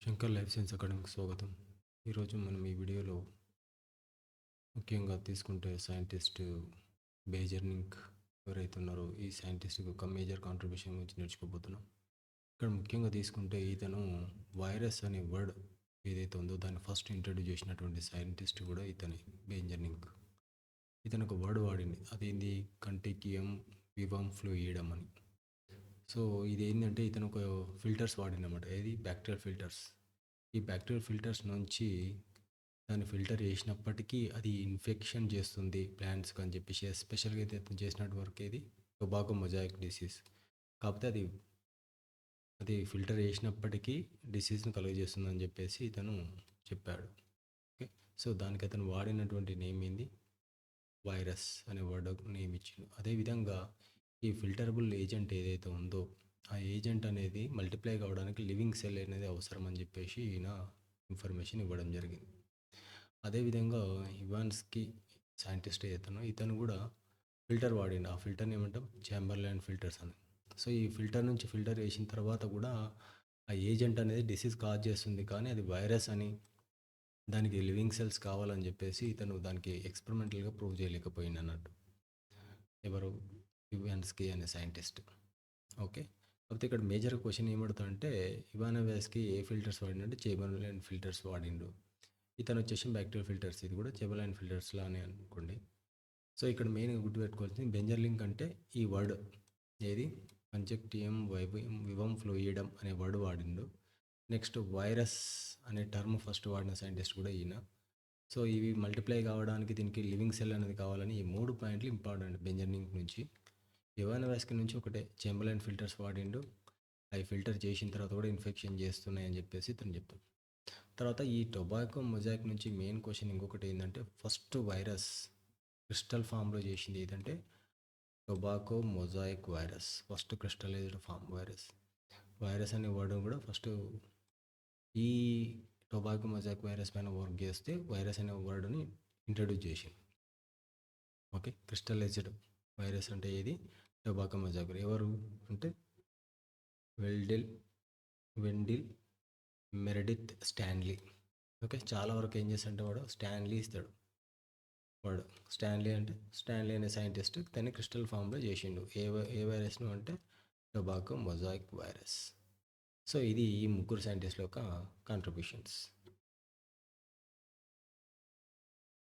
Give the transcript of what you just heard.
Shankar life science అకాడమీకి స్వాగతం. ఈరోజు మనం ఈ వీడియోలో ముఖ్యంగా తీసుకుంటే సైంటిస్ట్ బేజర్నింగ్ ఎవరైతే ఉన్నారో ఈ సైంటిస్ట్కి ఒక మేజర్ కాంట్రిబ్యూషన్ గురించి నేర్చుకోబోతున్నాం. ఇక్కడ ముఖ్యంగా తీసుకుంటే ఇతను వైరస్ అనే వర్డ్ ఏదైతే ఉందో దాన్ని ఫస్ట్ ఇంట్రడ్యూస్ చేసినటువంటి సైంటిస్ట్ కూడా ఇతనే, బేంజర్నింగ్. ఇతను ఒక వర్డ్ వాడింది, అదేంది కంటికియం వివం ఫ్లూయిడమ్ అని. సో ఇది ఏంటంటే ఇతను ఒక ఫిల్టర్స్ వాడినమాట, ఏది బ్యాక్టీరియల్ ఫిల్టర్స్. ఈ బ్యాక్టీరియల్ ఫిల్టర్స్ నుంచి దాన్ని ఫిల్టర్ చేసినప్పటికీ అది ఇన్ఫెక్షన్ చేస్తుంది ప్లాంట్స్కి అని చెప్పేసి, ఎస్పెషల్గా అయితే అతను చేసినట్టు వరకు ఇది టొబాకో మొజాయిక్ డిసీజ్. కాకపోతే అది ఫిల్టర్ చేసినప్పటికీ డిసీజ్ని కలుగజేస్తుంది అని చెప్పేసి ఇతను చెప్పాడు. ఓకే, సో దానికి అతను వాడినటువంటి నేమ్ ఏంది, వైరస్ అనే వర్డ్ నేమ్ ఇచ్చిండు. అదేవిధంగా ఈ ఫిల్టరబుల్ ఏజెంట్ ఏదైతే ఉందో ఆ ఏజెంట్ అనేది మల్టిప్లై కావడానికి లివింగ్ సెల్ అనేది అవసరం అని చెప్పేసి ఈయన ఇన్ఫర్మేషన్ ఇవ్వడం జరిగింది. అదేవిధంగా ఇవాన్స్కి సైంటిస్ట్ ఇతను కూడా ఫిల్టర్ వాడిండు. ఆ ఫిల్టర్ని ఏమంటాం, ఛాంబర్లైన్ ఫిల్టర్స్ అని. సో ఈ ఫిల్టర్ నుంచి ఫిల్టర్ చేసిన తర్వాత కూడా ఆ ఏజెంట్ అనేది డిసీజ్ కాజ్ చేస్తుంది, కానీ అది వైరస్ అని, దానికి లివింగ్ సెల్స్ కావాలని చెప్పేసి ఇతను దానికి ఎక్స్పెరిమెంటల్గా ప్రూవ్ చేయలేకపోయింది అన్నట్టు. ఎవరు, ఇవాన్స్కి అనే సైంటిస్ట్. ఓకే, కాకపోతే ఇక్కడ మేజర్ క్వశ్చన్ ఏమడుతుందంటే ఇవానోవాస్కి ఏ ఫిల్టర్స్ వాడిండంటే ఛాంబర్లైన్ ఫిల్టర్స్ వాడిండు. ఇతను వచ్చేసి బ్యాక్టీరియల్ ఫిల్టర్స్, ఇది కూడా ఛాంబర్లైన్ ఫిల్టర్స్ లానే అనుకోండి. సో ఇక్కడ మెయిన్ గుర్తుపెట్టుకోవాల్సింది బెంజర్లింక్ అంటే ఈ వర్డ్ ఏది, కంజక్టియం వివం ఫ్లూయిడమ్ అనే వర్డ్ వాడిండు. నెక్స్ట్ వైరస్ అనే టర్మ్ ఫస్ట్ వాడిన సైంటిస్ట్ కూడా ఈయన. సో ఇవి మల్టిప్లై కావడానికి దీనికి లివింగ్ సెల్ అనేది కావాలని ఈ 3 పాయింట్లు ఇంపార్టెంట్ బెంజర్లింక్ నుంచి. ఇవానోవాస్కి నుంచి ఒకటే ఛాంబర్లైన్ ఫిల్టర్స్ వాడిండు, అవి ఫిల్టర్ చేసిన తర్వాత కూడా ఇన్ఫెక్షన్ చేస్తున్నాయి అని చెప్పేసి ఇతను చెప్తాడు. తర్వాత ఈ టొబాకో మొజాయిక్ నుంచి మెయిన్ క్వశ్చన్ ఇంకొకటి ఏంటంటే, ఫస్ట్ వైరస్ క్రిస్టల్ ఫామ్లో చేసింది ఏదంటే tobacco mosaic virus, first crystallized form virus. Virus అనే వర్డ్ కూడా ఫస్ట్ ఈ టొబాకో మొజాయిక్ వైరస్ పైన వర్క్ చేస్తే వైరస్ అనే వర్డ్ని ఇంట్రడ్యూస్ చేసింది. ఓకే, క్రిస్టలైజ్డ్ వైరస్ అంటే ఏది, టొబాకో మొజాయిక్. ఎవరు అంటే వెండిల్ మెరెడిత్ స్టాన్లీ. ఓకే, చాలా వరకు ఏం చేస్తాడంటే వాడు స్టాన్లీ ఇస్తాడు. వాడు స్టాన్లీ అనే సైంటిస్ట్ దాన్ని క్రిస్టల్ ఫామ్లో చేసిండు. ఏ వైరస్ను అంటే టొబాకో మొజాయిక్ వైరస్. సో ఇది ఈ ముగ్గురు సైంటిస్టుల యొక్క కాంట్రిబ్యూషన్స్.